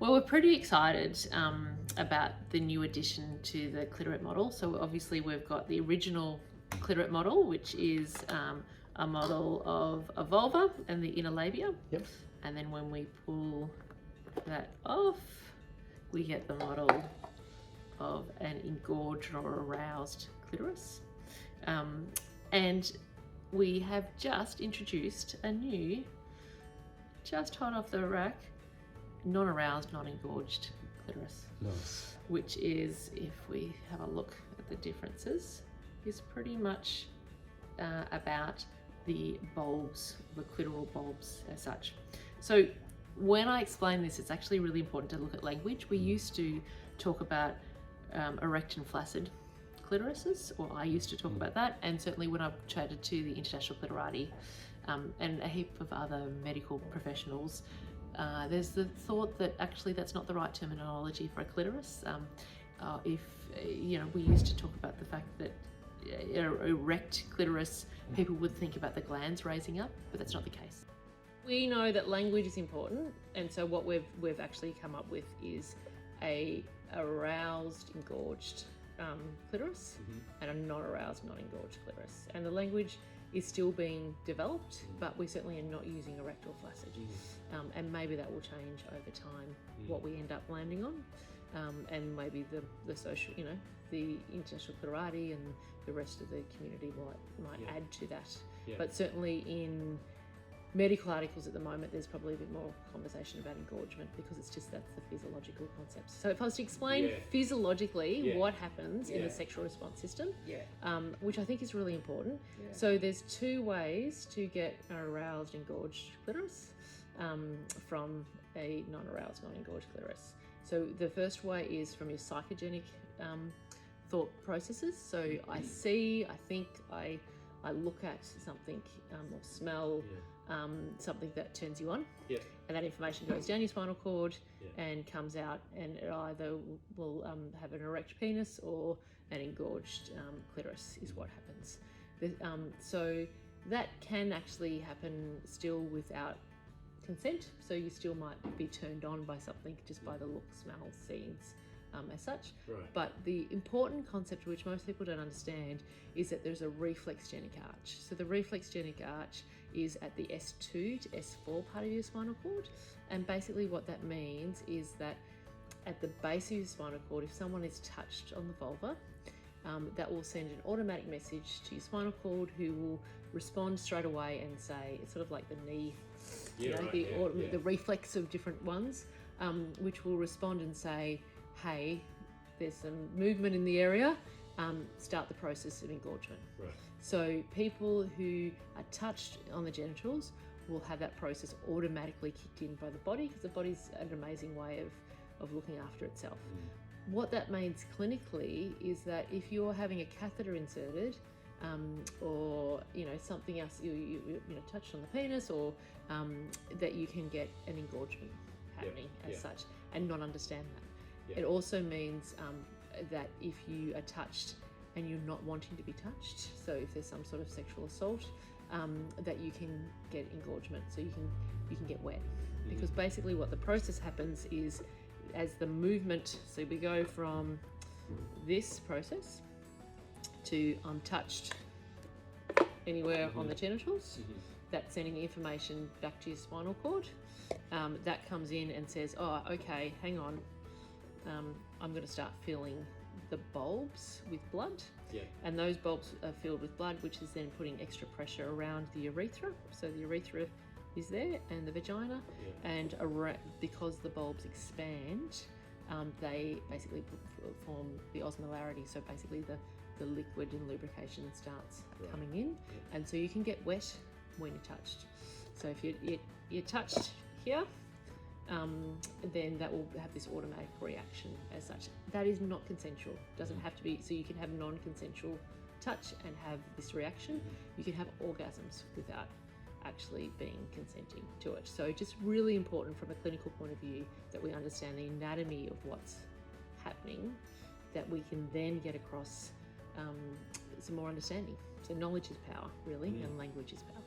Well, we're pretty excited about the new addition to the Cliterate model. So obviously we've got the original Cliterate model, which is a model of a vulva and the inner labia. Yep. And then when we pull that off, we get the model of an engorged or aroused clitoris. And we have just introduced a new, just hot off the rack, non-aroused, non-engorged clitoris. Nice. Which is, if we have a look at the differences, is pretty much about the bulbs, the clitoral bulbs as such. So when I explain this, it's actually really important to look at language. We used to talk about erect and flaccid clitorises, or I used to talk about that, and certainly when I chatted to the International Cliterati and a heap of other medical professionals, there's the thought that actually that's not the right terminology for a clitoris. If you know, we used to talk about the fact that erect clitoris, people would think about the glands raising up, but that's not the case. We know that language is important, and so what we've actually come up with is a aroused, engorged clitoris and a non-aroused, non-engorged clitoris. And the language is still being developed, but we certainly are not using erect or flaccid. And maybe that will change over time what we end up landing on. And maybe the social, you know, the International Cliterati and the rest of the community might add to that. But certainly in medical articles at the moment, there's probably a bit more conversation about engorgement, because it's just that's the physiological concept. So if I was to explain physiologically what happens in the sexual response system, which I think is really important. So there's two ways to get an aroused, engorged clitoris from a non-aroused, non-engorged clitoris. So the first way is from your psychogenic thought processes. So I see, I think, I look at something or smell something that turns you on, and that information goes down your spinal cord and comes out, and it either will have an erect penis or an engorged clitoris is what happens. So that can actually happen still without consent, so you still might be turned on by something just by the look, smell, scenes as such. But the important concept which most people don't understand is that there's a reflexogenic arch. So the reflexogenic arch is at the S2 to S4 part of your spinal cord, and basically what that means is that at the base of your spinal cord, if someone is touched on the vulva, that will send an automatic message to your spinal cord, who will respond straight away and say, it's sort of like the knee, the reflex of different ones, which will respond and say, hey, there's some movement in the area, start the process of engorgement. So people who are touched on the genitals will have that process automatically kicked in by the body, because the body's an amazing way of looking after itself. What that means clinically is that if you're having a catheter inserted, or something else, you touched on the penis, or that you can get an engorgement happening as such, and not understand that. It also means that if you are touched and you're not wanting to be touched, so if there's some sort of sexual assault, that you can get engorgement, so you can get wet, because basically what the process happens is, as the movement, so we go from this process to touched anywhere on the genitals, that's sending the information back to your spinal cord. That comes in and says, oh, okay, hang on, I'm going to start filling the bulbs with blood, and those bulbs are filled with blood, which is then putting extra pressure around the urethra. So the urethra is there, and the vagina, and because the bulbs expand, they basically form the osmolarity. So basically the liquid and lubrication starts coming in, and so you can get wet when you're touched. So if you're touched here, then that will have this automatic reaction as such. That is not consensual. Doesn't have to be. So you can have non-consensual touch and have this reaction. You can have orgasms without actually being consenting to it. So just really important from a clinical point of view that we understand the anatomy of what's happening, that we can then get across some more understanding. So knowledge is power, really, and language is power.